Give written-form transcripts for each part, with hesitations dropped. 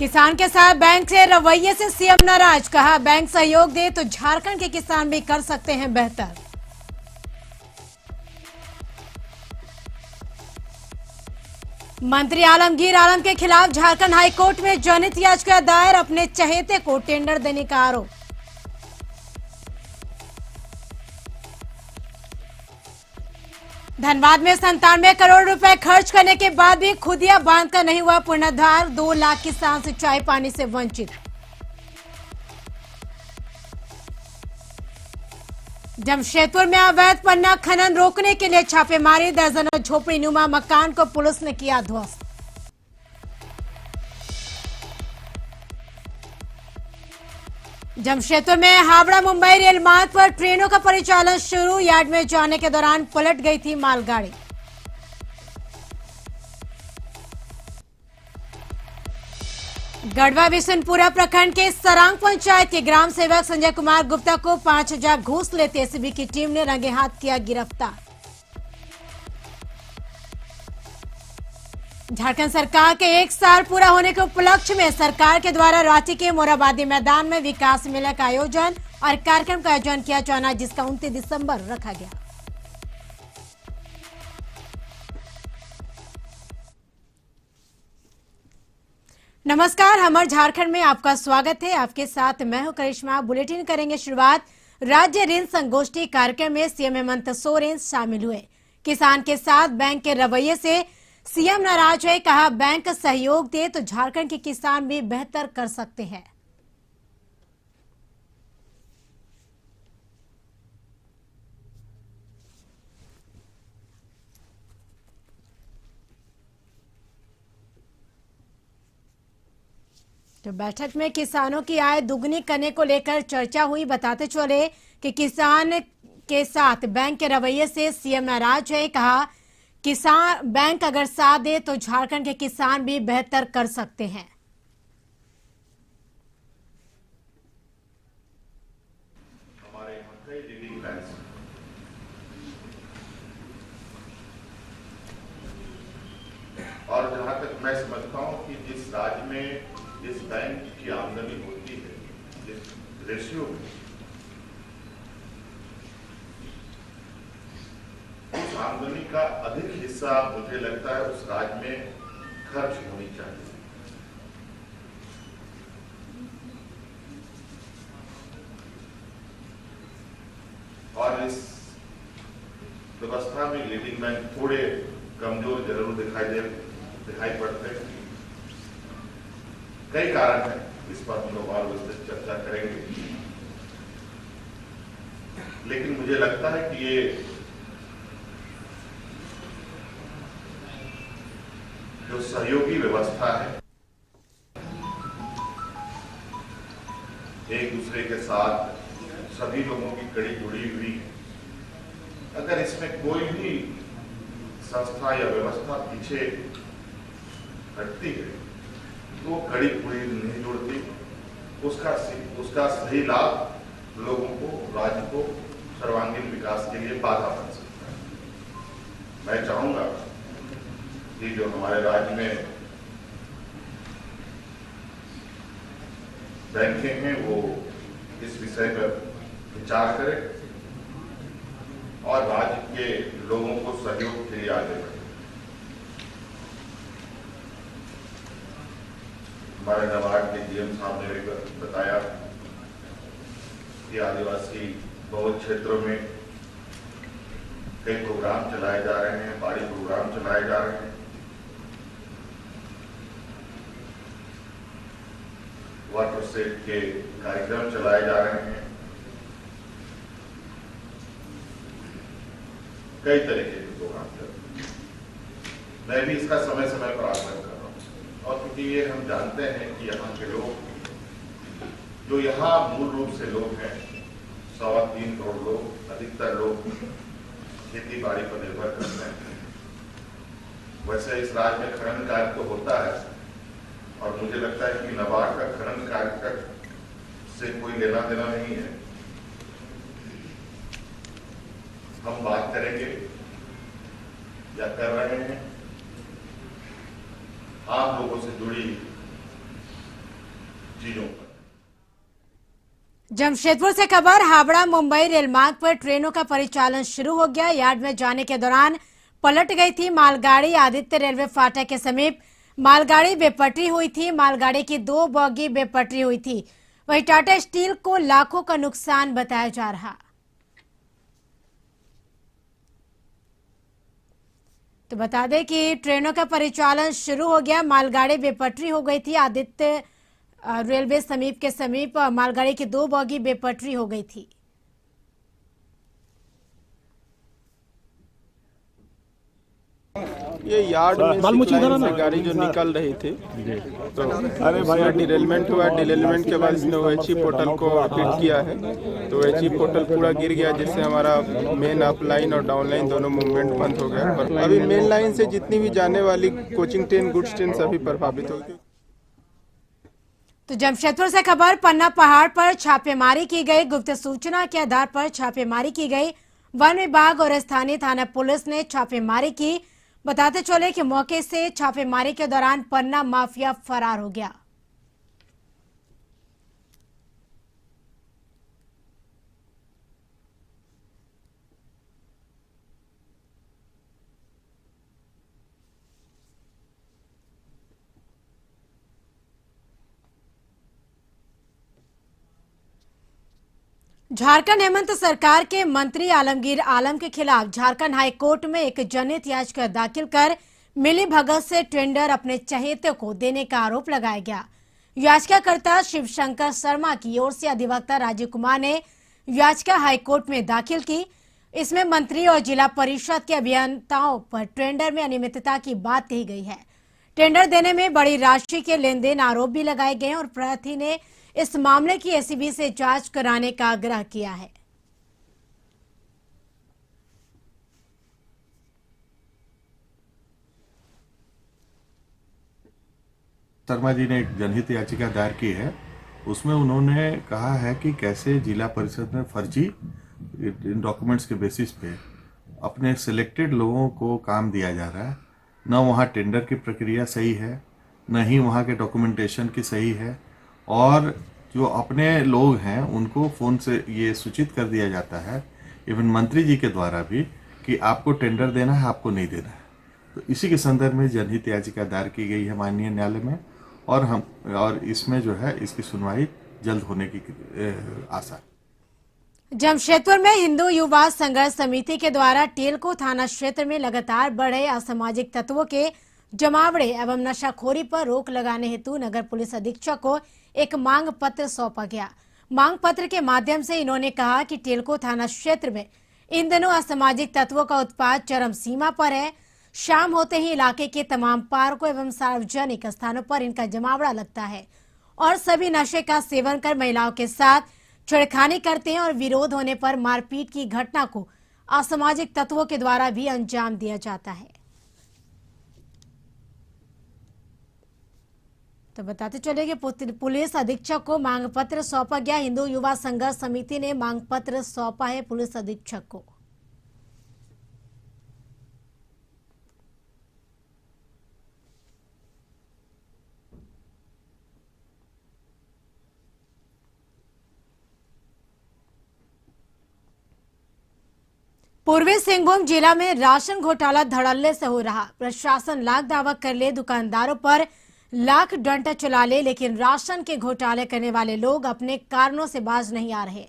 किसान के साथ बैंक के रवैये से सीएम नाराज, कहा बैंक सहयोग दे तो झारखंड के किसान भी कर सकते हैं बेहतर। मंत्री आलमगीर आलम के खिलाफ झारखंड हाईकोर्ट में जनहित याचिका दायर, अपने चहेते को टेंडर देने का आरोप। धनबाद में 97 करोड़ रुपए खर्च करने के बाद भी खुदिया बांध का नहीं हुआ पुनरुद्धार, 2 लाख किसान सिंचाई पानी से वंचित। जमशेदपुर में अवैध पन्ना खनन रोकने के लिए छापेमारी, दर्जनों झोपड़ी नुमा मकान को पुलिस ने किया ध्वस्त। जमशेदपुर में हावड़ा मुंबई रेल मार्ग पर ट्रेनों का परिचालन शुरू, यार्ड में जाने के दौरान पलट गई थी मालगाड़ी। गढ़वा बिशनपुरा प्रखंड के सरांग पंचायत के ग्राम सेवक संजय कुमार गुप्ता को 5,000 घूस लेते एसीबी की टीम ने रंगे हाथ किया गिरफ्तार। झारखंड सरकार के 1 साल पूरा होने के उपलक्ष्य में सरकार के द्वारा रांची के मोराबादी मैदान में विकास मेला का आयोजन और कार्यक्रम का आयोजन किया जाना, जिसका 29 दिसंबर रखा गया। नमस्कार, हमर झारखंड में आपका स्वागत है। आपके साथ मैं हूं करिश्मा। बुलेटिन करेंगे शुरुआत। राज्य ऋण संगोष्ठी कार्यक्रम में सीएम हेमंत सोरेन शामिल हुए। किसान के साथ बैंक के रवैये से सीएम नाराज है, कहा बैंक सहयोग दे तो झारखंड के किसान भी बेहतर कर सकते हैं। तो बैठक में किसानों की आय दुगनी करने को लेकर चर्चा हुई। बताते चले कि किसान के साथ बैंक के रवैये से सीएम नाराज है, कहा किसान बैंक अगर साथ दे तो झारखंड के किसान भी बेहतर कर सकते हैं। हमारे यहाँ कई लीडिंग बैंक्स और जहां तक मैं समझता हूं कि जिस राज्य में जिस बैंक की आमदनी होती है, जिस रेशियो में, उस आमदनी का अधिक हिस्सा मुझे लगता है उस राज्य में खर्च होनी चाहिए। और इस व्यवस्था में लीडिंग बैंक थोड़े कमजोर जरूर दिखाई पड़ते हैं। कई कारण हैं, इस पर हम लोग और विस्तृत चर्चा करेंगे, लेकिन मुझे लगता है कि ये जो सहयोगी व्यवस्था है, एक दूसरे के साथ सभी लोगों की कड़ी जुड़ी हुई है, अगर इसमें कोई भी संस्था या व्यवस्था पीछे हटती है तो कड़ी पूरी नहीं जुड़ती, उसका सही लाभ लोगों को, राज्य को सर्वांगीण विकास के लिए बाधा बन सकता है। मैं चाहूंगा कि जो हमारे राज्य में बैंकें हैं वो इस विषय पर विचार करें और राज्य के लोगों को सहयोग के लिए आगे बढ़े। हमारे नबार्ड के डीएम साहब ने भी बताया कि आदिवासी बहुल क्षेत्रों में कई प्रोग्राम चलाए जा रहे हैं, बाड़ी प्रोग्राम चलाए जा रहे हैं, वाटर सेट के कार्यक्रम चलाए जा रहे हैं, कई तरीके के प्रोग्राम चल रहे हैं। मैं भी इसका समय समय पर आग्रह कर रहा हूँ, और क्योंकि ये हम जानते हैं कि यहाँ के लोग, जो यहाँ मूल रूप से लोग हैं, 3.25 करोड़ लोग, अधिकतर लोग खेती बाड़ी पर निर्भर करते हैं। वैसे इस राज्य में खनन कार्य तो होता है, और मुझे लगता है कि नबार्ड का खनन कार्य से कोई लेना देना नहीं है। हम बात करेंगे या कर रहे हैं आम लोगों से जुड़ी चीजों पर। जमशेदपुर से खबर, हावड़ा मुंबई रेल मार्ग पर ट्रेनों का परिचालन शुरू हो गया। यार्ड में जाने के दौरान पलट गई थी मालगाड़ी। आदित्य रेलवे फाटक के समीप मालगाड़ी बेपटरी हुई थी। मालगाड़ी की 2 बोगी बेपटरी हुई थी। वहीं टाटा स्टील को लाखों का नुकसान बताया जा रहा। तो बता दें कि ट्रेनों का परिचालन शुरू हो गया। मालगाड़ी बेपटरी हो गई थी। आदित्य रेलवे समीप के समीप मालगाड़ी की 2 बोगी बेपटरी हो गई थी। ये यार्ड में से गाड़ी जो निकल रही थी तो उसमें डिरेलमेंट हुआ। डिरेलमेंट के बाद इसने OHE पोर्टल को हिट किया है तो OHE पोर्टल पूरा गिर गया, जिससे हमारा मेन अप लाइन और डाउन लाइन दोनों मूवमेंट बंद हो गया। और अभी मेन लाइन से जितनी भी जाने वाली कोचिंग ट्रेन, गुड्स ट्रेन सभी प्रभावित हो गई। तो जमशेदपुर से खबर, पन्ना पहाड़ पर छापेमारी की गई। गुप्त सूचना के आधार पर छापेमारी की गई। वन विभाग और स्थानीय थाना पुलिस ने छापेमारी की। बताते चले कि मौके से छापेमारी के दौरान पन्ना माफिया फरार हो गया। झारखंड हेमंत सरकार के मंत्री आलमगीर आलम के खिलाफ झारखंड हाई कोर्ट में एक जनहित याचिका दाखिल कर मिली भगत से टेंडर अपने चहेते को देने का आरोप लगाया गया। याचिकाकर्ता शिवशंकर शर्मा की ओर से अधिवक्ता राजीव कुमार ने याचिका हाईकोर्ट में दाखिल की। इसमें मंत्री और जिला परिषद के अभियंताओं पर टेंडर में अनियमितता की बात कही गई है। टेंडर देने में बड़ी राशि के लेन देन आरोप भी लगाए गए और प्रार्थी ने इस मामले की एसीबी से जांच कराने का आग्रह किया है। शर्मा जी ने एक जनहित याचिका दायर की है। उसमें उन्होंने कहा है कि कैसे जिला परिषद में फर्जी डॉक्यूमेंट्स के बेसिस पे अपने सिलेक्टेड लोगों को काम दिया जा रहा है। न वहाँ टेंडर की प्रक्रिया सही है, न ही वहाँ के डॉक्यूमेंटेशन की सही है, और जो अपने लोग हैं उनको फ़ोन से ये सूचित कर दिया जाता है, इवन मंत्री जी के द्वारा भी, कि आपको टेंडर देना है, आपको नहीं देना है। तो इसी के संदर्भ में जनहित याचिका दायर की गई है माननीय न्यायालय में, और इसमें जो है इसकी सुनवाई जल्द होने की आशा है। जमशेदपुर में हिंदू युवा संघर्ष समिति के द्वारा टेलको थाना क्षेत्र में लगातार बढ़ रहे असामाजिक तत्वों के जमावड़े एवं नशाखोरी पर रोक लगाने हेतु नगर पुलिस अधीक्षक को एक मांग पत्र सौंपा गया। मांग पत्र के माध्यम से इन्होंने कहा कि टेलको थाना क्षेत्र में इन दिनों असामाजिक तत्वों का उत्पात चरम सीमा पर है। शाम होते ही इलाके के तमाम पार्कों एवं सार्वजनिक स्थानों पर इनका जमावड़ा लगता है और सभी नशे का सेवन कर महिलाओं के साथ छेड़खानी करते हैं और विरोध होने पर मारपीट की घटना को असामाजिक तत्वों के द्वारा भी अंजाम दिया जाता है। तो बताते चले कि पुलिस अधीक्षक को मांग पत्र सौंपा गया। हिंदू युवा संघर्ष समिति ने मांग पत्र सौंपा है पुलिस अधीक्षक को। पूर्वी सिंहभूम जिला में राशन घोटाला धड़ल्ले से हो रहा। प्रशासन लाख दावा कर ले, दुकानदारों पर लाख डंडा चला ले, लेकिन राशन के घोटाले करने वाले लोग अपने कारणों से बाज नहीं आ रहे।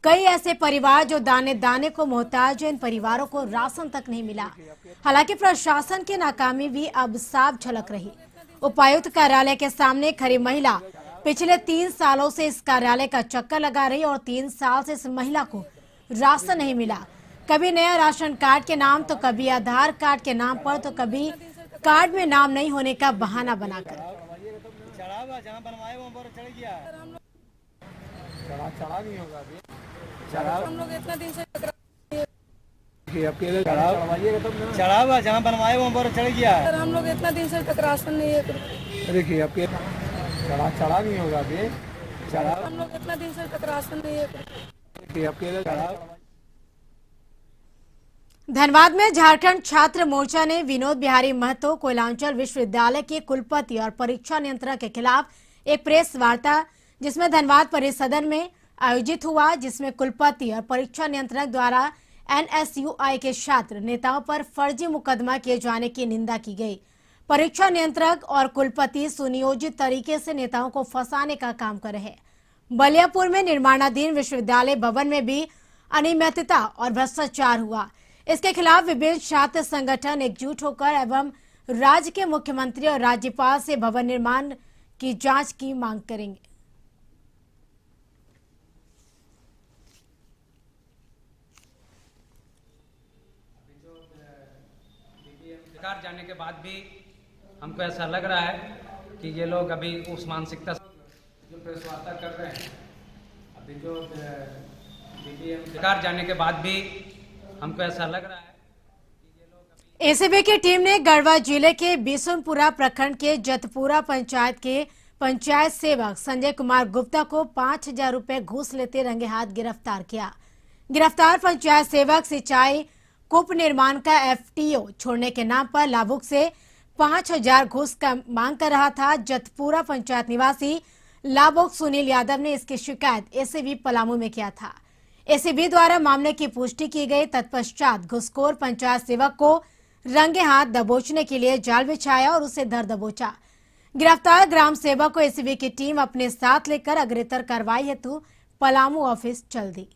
कई ऐसे परिवार जो दाने दाने को मोहताज हैं, इन परिवारों को राशन तक नहीं मिला। हालांकि प्रशासन की नाकामी भी अब साफ झलक रही। उपायुक्त कार्यालय के सामने खड़ी महिला पिछले 3 सालों से इस कार्यालय का चक्कर लगा रही और 3 साल से इस महिला को राशन नहीं मिला। कभी नया राशन कार्ड के नाम, तो कभी आधार कार्ड के नाम पर, तो कभी कार्ड में नाम नहीं होने का बहाना बनाकर। हम लोग इतना दिन से चढ़ावा जहाँ बनवाए वहाँ पर चढ़ गया है। हम लोग इतना दिन से तक राशन नहीं है। देखिए आपके चढ़ा नहीं होगा अभी। हम लोग इतना दिन से तक राशन नहीं है। देखिए आपके धनबाद में झारखंड छात्र मोर्चा ने विनोद बिहारी महतो कोयलांचल विश्वविद्यालय के कुलपति और परीक्षा नियंत्रक के खिलाफ एक प्रेस वार्ता जिसमें धनबाद परिसदन में आयोजित हुआ, जिसमें कुलपति और परीक्षा नियंत्रक द्वारा NSUI के छात्र नेताओं पर फर्जी मुकदमा किए जाने की निंदा की गई। परीक्षा नियंत्रक और कुलपति सुनियोजित तरीके से नेताओं को फंसाने का काम कर रहे हैं। बलियापुर में निर्माणाधीन विश्वविद्यालय भवन में भी अनियमितता और भ्रष्टाचार हुआ। इसके खिलाफ विभिन्न छात्र संगठन एकजुट होकर एवं राज्य के मुख्यमंत्री और राज्यपाल से भवन निर्माण की जांच की मांग करेंगे। सरकार जाने के बाद भी हमको ऐसा लग रहा है कि ये लोग अभी उस मानसिकता जो प्रेस वार्ता कर रहे हैं, अभी जो सरकार जाने के बाद भी हमको ऐसा लग रहा है कि ये लोग एसीबी की टीम ने गढ़वा जिले के बिशुनपुरा प्रखंड के जतपुरा पंचायत के पंचायत सेवक संजय कुमार गुप्ता को 5,000 रुपए घूस लेते रंगे हाथ गिरफ्तार किया। गिरफ्तार पंचायत सेवक सिंचाई कूप निर्माण का FTO छोड़ने के नाम पर लाभुक से 5,000 घूस का मांग कर रहा था। जतपुरा पंचायत निवासी लाभुक सुनील यादव ने इसकी शिकायत एसीबी पलामू में किया था। एसीबी द्वारा मामले की पुष्टि की गई। तत्पश्चात घुसखोर पंचायत सेवक को रंगे हाथ दबोचने के लिए जाल बिछाया और उसे धर दबोचा। गिरफ्तार ग्राम सेवक को एसीबी की टीम अपने साथ लेकर अग्रेतर कार्रवाई हेतु पलामू ऑफिस चल दी।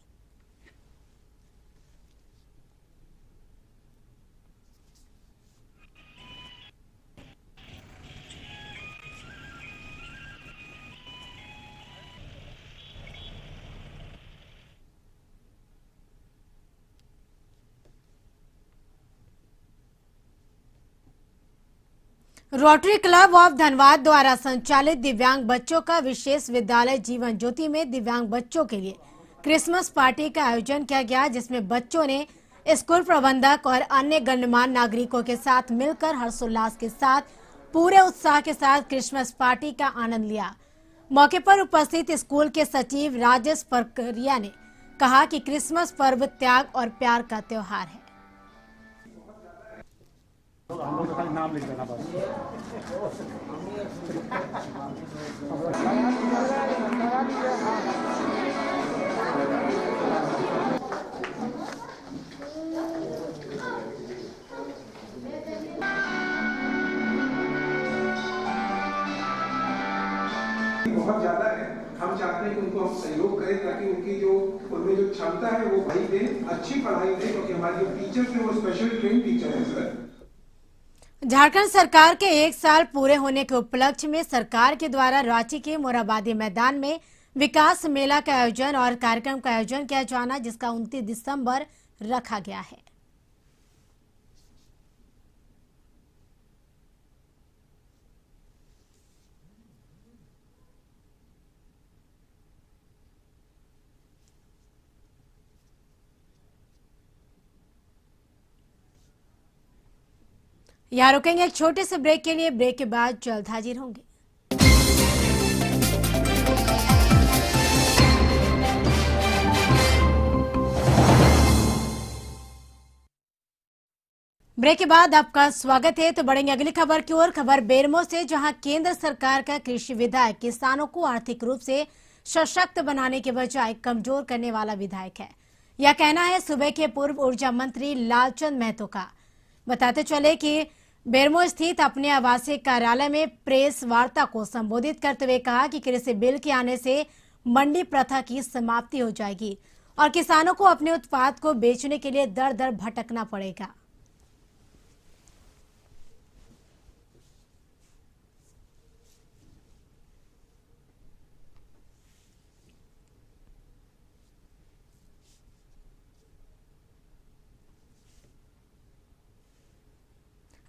रोटरी क्लब ऑफ धनबाद द्वारा संचालित दिव्यांग बच्चों का विशेष विद्यालय जीवन ज्योति में दिव्यांग बच्चों के लिए क्रिसमस पार्टी का आयोजन किया गया, जिसमें बच्चों ने स्कूल प्रबंधक और अन्य गणमान्य नागरिकों के साथ मिलकर हर्षोल्लास के साथ पूरे उत्साह के साथ क्रिसमस पार्टी का आनंद लिया। मौके पर उपस्थित स्कूल के सचिव राजेश परकरिया ने कहा कि क्रिसमस पर्व त्याग और प्यार का त्योहार है। नाम लिख देना बस। बहुत ज्यादा है। हम चाहते हैं कि उनको हम सहयोग करें ताकि उनकी जो उनमें जो क्षमता है वो बढ़ी दे, अच्छी पढ़ाई दे, क्योंकि हमारे जो टीचर्स हैं वो स्पेशल ट्रेन टीचर हैं सर। झारखंड सरकार के 1 साल पूरे होने के उपलक्ष्य में सरकार के द्वारा रांची के मोराबादी मैदान में विकास मेला का आयोजन और कार्यक्रम का आयोजन किया जाना, जिसका 29 दिसंबर रखा गया है। यहाँ रुकेंगे एक छोटे से ब्रेक के लिए। ब्रेक के बाद जल्द हाजिर होंगे। ब्रेक के बाद आपका स्वागत है। तो बढ़ेंगे अगली खबर की ओर। खबर बेरमो से, जहां केंद्र सरकार का कृषि विधेयक किसानों को आर्थिक रूप से सशक्त बनाने के बजाय कमजोर करने वाला विधेयक है, यह कहना है सूबे के पूर्व ऊर्जा मंत्री लालचंद महतो का। बताते चले कि बेरमो स्थित अपने आवासीय कार्यालय में प्रेस वार्ता को संबोधित करते हुए कहा कि कृषि बिल के आने से मंडी प्रथा की समाप्ति हो जाएगी और किसानों को अपने उत्पाद को बेचने के लिए दर दर भटकना पड़ेगा।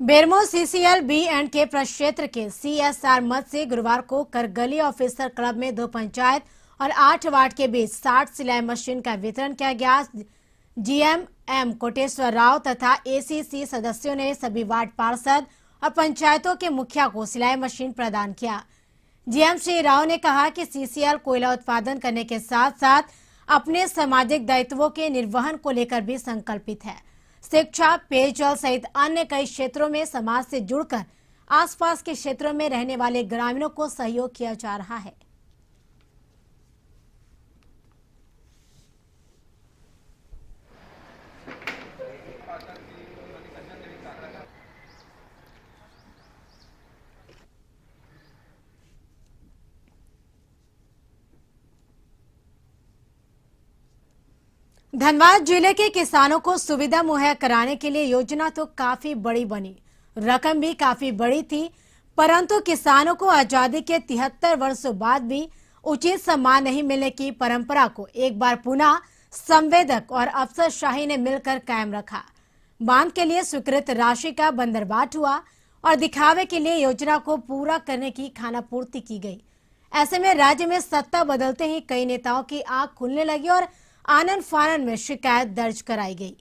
बेरमो CCL B&K प्रक्षेत्र के CSR मद से गुरुवार को करगली ऑफिसर क्लब में 2 पंचायत और 8 वार्ड के बीच 60 सिलाई मशीन का वितरण किया गया। GM M कोटेश्वर राव तथा ACC सदस्यों ने सभी वार्ड पार्षद और पंचायतों के मुखिया को सिलाई मशीन प्रदान किया। GM श्री राव ने कहा कि CCL कोयला उत्पादन करने के साथ साथ अपने सामाजिक दायित्वों के निर्वहन को लेकर भी संकल्पित है। शिक्षा, पेयजल सहित अन्य कई क्षेत्रों में समाज से जुड़कर आसपास के क्षेत्रों में रहने वाले ग्रामीणों को सहयोग किया जा रहा है। धनबाद जिले के किसानों को सुविधा मुहैया कराने के लिए योजना तो काफी बड़ी बनी, रकम भी काफी बड़ी थी, परंतु किसानों को आजादी के 73 वर्षों बाद भी उचित सम्मान नहीं मिलने की परंपरा को एक बार पुनः संवेदक और अफसरशाही ने मिलकर कायम रखा। बांध के लिए स्वीकृत राशि का बंदरबाट हुआ और दिखावे के लिए योजना को पूरा करने की खानापूर्ति की गई। ऐसे में राज्य में सत्ता बदलते ही कई नेताओं की आंख खुलने लगी और आनन फानन में शिकायत दर्ज कराई गई।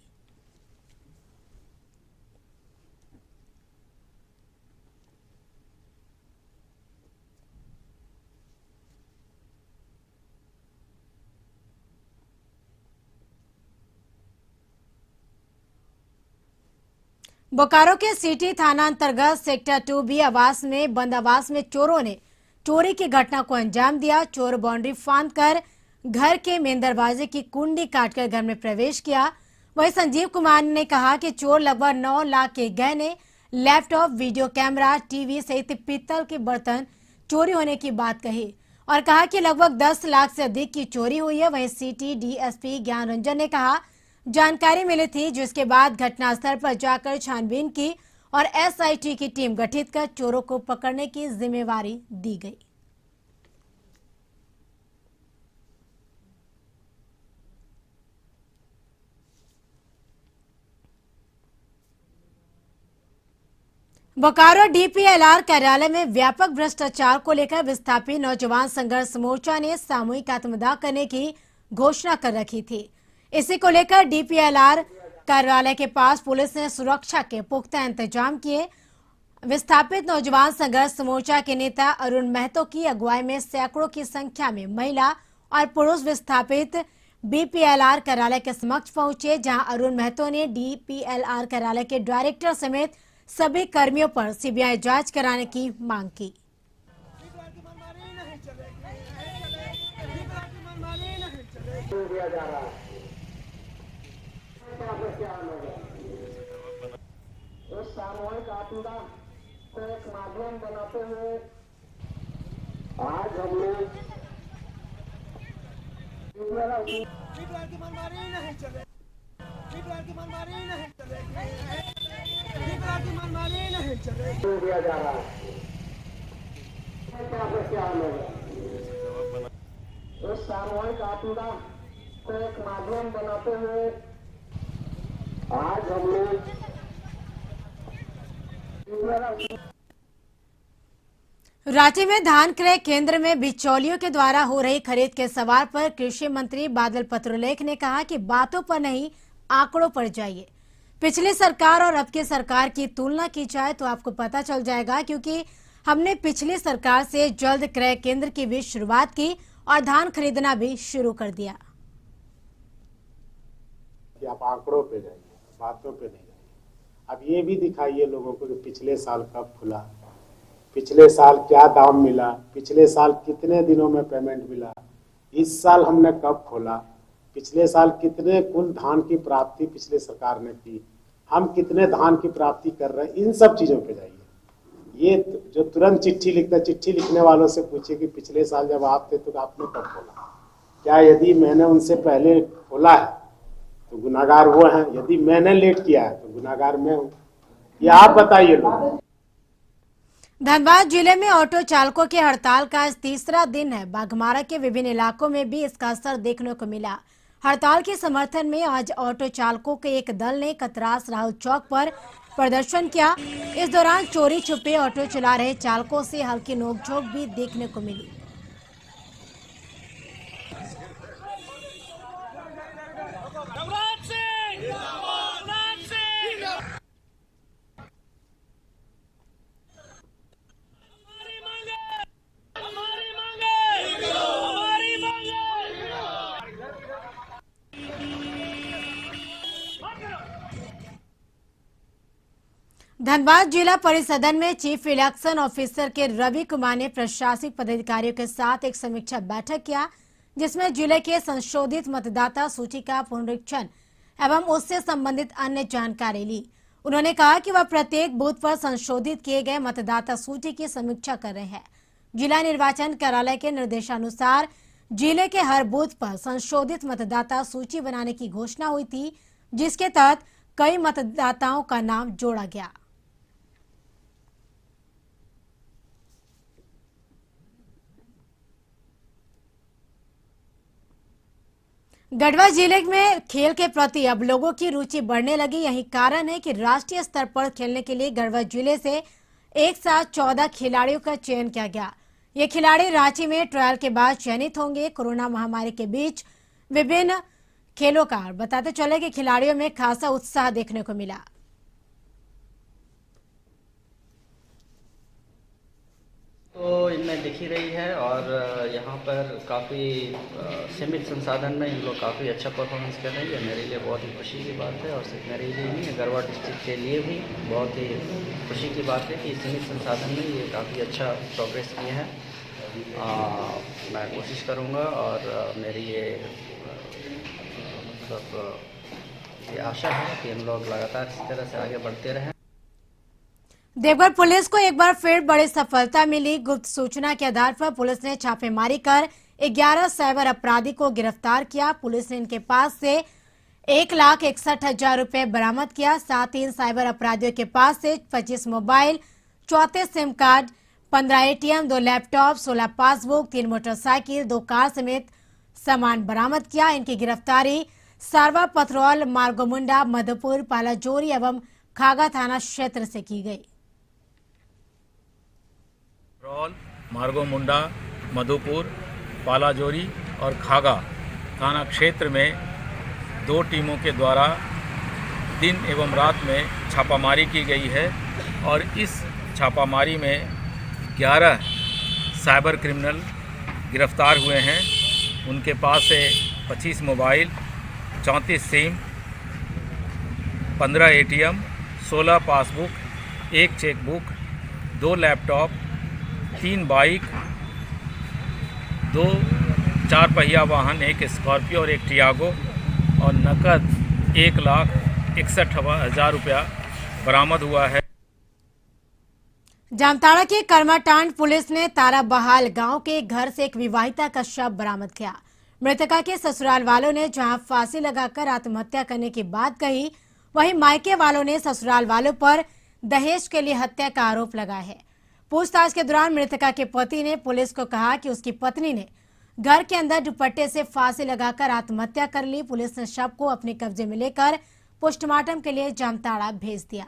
बोकारो के सिटी थाना अंतर्गत सेक्टर 2B आवास में बंद आवास में चोरों ने चोरी की घटना को अंजाम दिया। चोर बाउंड्री फांदकर घर के मेन दरवाजे की कुंडी काटकर घर में प्रवेश किया। वहीं संजीव कुमार ने कहा कि चोर लगभग 9 लाख के गहने, लैपटॉप, वीडियो कैमरा, टीवी सहित पीतल के बर्तन चोरी होने की बात कही और कहा कि लगभग 10 लाख से अधिक की चोरी हुई है। वहीं सिटी डीएसपी ज्ञान रंजन ने कहा जानकारी मिली थी, जिसके बाद घटनास्थल पर जाकर छानबीन की और एसआईटी की टीम गठित कर चोरों को पकड़ने की जिम्मेवारी दी गई। बोकारो डीपीएलआर कार्यालय में व्यापक भ्रष्टाचार को लेकर विस्थापित नौजवान संघर्ष मोर्चा ने सामूहिक आत्मदाह करने की घोषणा कर रखी थी। इसी को लेकर डीपीएलआर कार्यालय के पास पुलिस ने सुरक्षा के पुख्ता इंतजाम किए। विस्थापित नौजवान संघर्ष मोर्चा के नेता अरुण महतो की अगुवाई में सैकड़ों की संख्या में महिला और पुरुष विस्थापित बीपीएलआर कार्यालय के समक्ष पहुंचे, जहां अरुण महतो ने डीपीएलआर कार्यालय के डायरेक्टर समेत सभी कर्मियों पर सीबीआई जांच कराने की मांग की। इस सामूहिक आत्मदाह को एक माध्यम बनाते हुए आज हम लोग दिया जा रहा है। इस सामूहिक आत्मदाह को एक माध्यम बनाते हुए आज हम लोग रांची में धान क्रय केंद्र में बिचौलियों के द्वारा हो रही खरीद के सवाल पर कृषि मंत्री बादल पत्रलेख ने कहा कि बातों पर नहीं, आंकड़ों पर जाइए। पिछली सरकार और अब की सरकार की तुलना की जाए तो आपको पता चल जाएगा, क्योंकि हमने पिछली सरकार से जल्द क्रय केंद्र की भी शुरुआत की और धान खरीदना भी शुरू कर दिया। कि आप आंकड़ों पे जाइए, बातों पे नहीं जाइए। अब ये भी दिखाइए लोगों को कि पिछले साल कब खुला, पिछले साल क्या दाम मिला, पिछले साल कितने दिनों में पेमेंट मिला, इस साल हमने कब खोला, पिछले साल कितने कुल धान की प्राप्ति पिछले सरकार ने की, हम कितने धान की प्राप्ति कर रहे हैं, इन सब चीजों पे जाइए। ये जो तुरंत चिट्ठी लिखते, चिट्ठी लिखने वालों से पूछिए कि पिछले साल जब आप थे तो आपने कब खोला, क्या यदि मैंने उनसे पहले खोला है तो गुनाहगार वो हैं, यदि मैंने लेट किया है तो गुनाहगार मैं हूँ। ये आप बताइए लोग। धनबाद जिले में ऑटो चालकों की हड़ताल का आज तीसरा दिन है। बाघमारा के विभिन्न इलाकों में भी इसका असर देखने को मिला। हड़ताल के समर्थन में आज ऑटो चालकों के एक दल ने कतरास राहुल चौक पर प्रदर्शन किया। इस दौरान चोरी छुपे ऑटो चला रहे चालकों से हल्की नोकझोंक भी देखने को मिली। धनबाद जिला परिषदन में चीफ इलेक्शन ऑफिसर के रवि कुमार ने प्रशासनिक पदाधिकारियों के साथ एक समीक्षा बैठक किया, जिसमें जिले के संशोधित मतदाता सूची का पुनरीक्षण एवं उससे संबंधित अन्य जानकारी ली। उन्होंने कहा कि वह प्रत्येक बूथ पर संशोधित किए गए मतदाता सूची की समीक्षा कर रहे हैं। जिला निर्वाचन कार्यालय के निर्देशानुसार जिले के हर बूथ पर संशोधित मतदाता सूची बनाने की घोषणा हुई थी, जिसके तहत कई मतदाताओं का नाम जोड़ा गया। गढ़वा जिले में खेल के प्रति अब लोगों की रुचि बढ़ने लगी। यही कारण है कि राष्ट्रीय स्तर पर खेलने के लिए गढ़वा जिले से एक साथ 14 खिलाड़ियों का चयन किया गया। ये खिलाड़ी रांची में ट्रायल के बाद चयनित होंगे। कोरोना महामारी के बीच विभिन्न खेलों का बताते चले कि खिलाड़ियों में खासा उत्साह देखने को मिला। तो इनमें दिख ही रही है और यहाँ पर काफ़ी सीमित संसाधन में इन लोग काफ़ी अच्छा परफॉर्मेंस कर रहे हैं। ये मेरे लिए बहुत ही खुशी की बात है और सिर्फ मेरे लिए नहीं, गढ़वा डिस्ट्रिक्ट के लिए भी बहुत ही खुशी की बात है कि सीमित संसाधन में ये काफ़ी अच्छा प्रोग्रेस किए हैं। मैं कोशिश करूँगा और मेरी ये मतलब ये आशा है कि इन लोग लगातार इस तरह से आगे बढ़ते रहें। देवघर पुलिस को एक बार फिर बड़ी सफलता मिली। गुप्त सूचना के आधार पर पुलिस ने छापेमारी कर 11 साइबर अपराधी को गिरफ्तार किया। पुलिस ने इनके पास से 1,61,000 रुपए बरामद किया। साथ ही इन साइबर अपराधियों के पास से 25 mobile, 34 SIM card, 15 ATM, 2 laptop, 16 passbook, 3 motorcycle, 2 car समेत सामान बरामद किया। इनकी गिरफ्तारी सारवा, पथरौल, मार्गोमुंडा, मधुपुर, पालाजोरी एवं खागा थाना क्षेत्र से की गई। मार्गोमुंडा, मधुपुर, पालाजोरी और खागा थाना क्षेत्र में 2 टीमों के द्वारा दिन एवं रात में छापामारी की गई है और इस छापामारी में 11 साइबर क्रिमिनल गिरफ्तार हुए हैं। उनके पास से 25 mobile, 34 SIM, 15 ATM, 16 passbook, 1 chequebook, 2 laptop, 3 bike, 2 4 पहिया वाहन, 1 स्कॉर्पियो और 1 टियागो और नकद 1,61,000 रुपया बरामद हुआ है। जामताड़ा के कर्माटांड पुलिस ने ताराबहाल गांव के घर से एक विवाहिता का शव बरामद किया। मृतका के ससुराल वालों ने जहां फांसी लगाकर आत्महत्या करने की बात कही, वहीं मायके वालों ने ससुराल वालों पर दहेज के लिए हत्या का आरोप लगाया है। पूछताछ के दौरान मृतका के पति ने पुलिस को कहा कि उसकी पत्नी ने घर के अंदर दुपट्टे से फांसी लगाकर आत्महत्या कर ली। पुलिस ने शव को अपने कब्जे में लेकर पोस्टमार्टम के लिए जामताड़ा भेज दिया।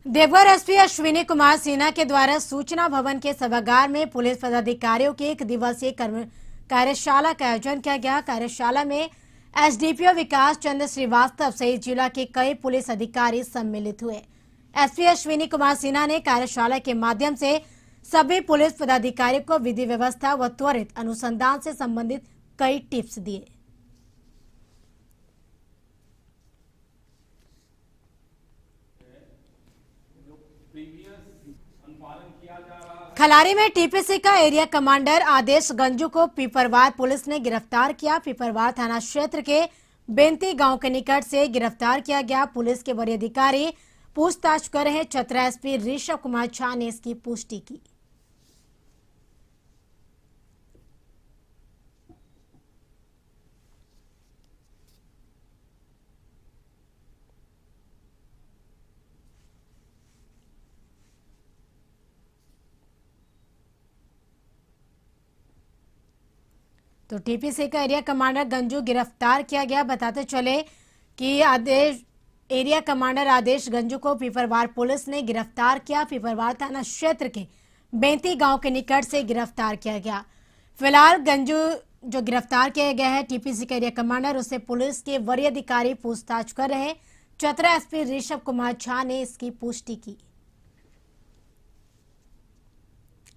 देवघर एसपी अश्विनी कुमार सिन्हा के द्वारा सूचना भवन के सभागार में पुलिस पदाधिकारियों की 1 दिवसीय कार्यशाला का आयोजन किया गया। कार्यशाला में एसडीपीओ विकास चंद्र श्रीवास्तव सहित जिला के कई पुलिस अधिकारी सम्मिलित हुए। एसपी अश्विनी कुमार सिन्हा ने कार्यशाला के माध्यम से सभी पुलिस पदाधिकारियों को विधि व्यवस्था व त्वरित अनुसंधान से संबंधित कई टिप्स दिए। खलारी में टीपीसी का एरिया कमांडर आदेश गंजू को पिपरवार पुलिस ने गिरफ्तार किया। पिपरवार थाना क्षेत्र के बेंती गांव के निकट से गिरफ्तार किया गया। पुलिस के वरीय अधिकारी पूछताछ कर रहे। चतरा एसपी ऋषभ कुमार झा ने इसकी पुष्टि की। तो टीपीसी का एरिया कमांडर गंजू गिरफ्तार किया गया। बताते चले कि एरिया कमांडर आदेश गंजू को पिपरवार पुलिस ने गिरफ्तार किया। पिपरवार थाना क्षेत्र के बेंती गांव के निकट से गिरफ्तार किया गया। फिलहाल गंजू जो गिरफ्तार किया गया है टीपीसी का एरिया कमांडर, उसे पुलिस के वरीय अधिकारी पूछताछ कर रहे हैं। चतरा एसपी ऋषभ कुमार झा ने इसकी पुष्टि की।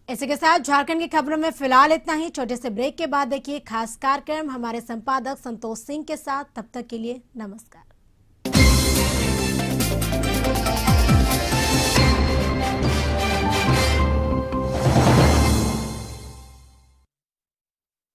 इसी के साथ झारखंड की खबरों में फिलहाल इतना ही। छोटे से ब्रेक के बाद देखिए खास कार्यक्रम हमारे संपादक संतोष सिंह के साथ। तब तक के लिए नमस्कार।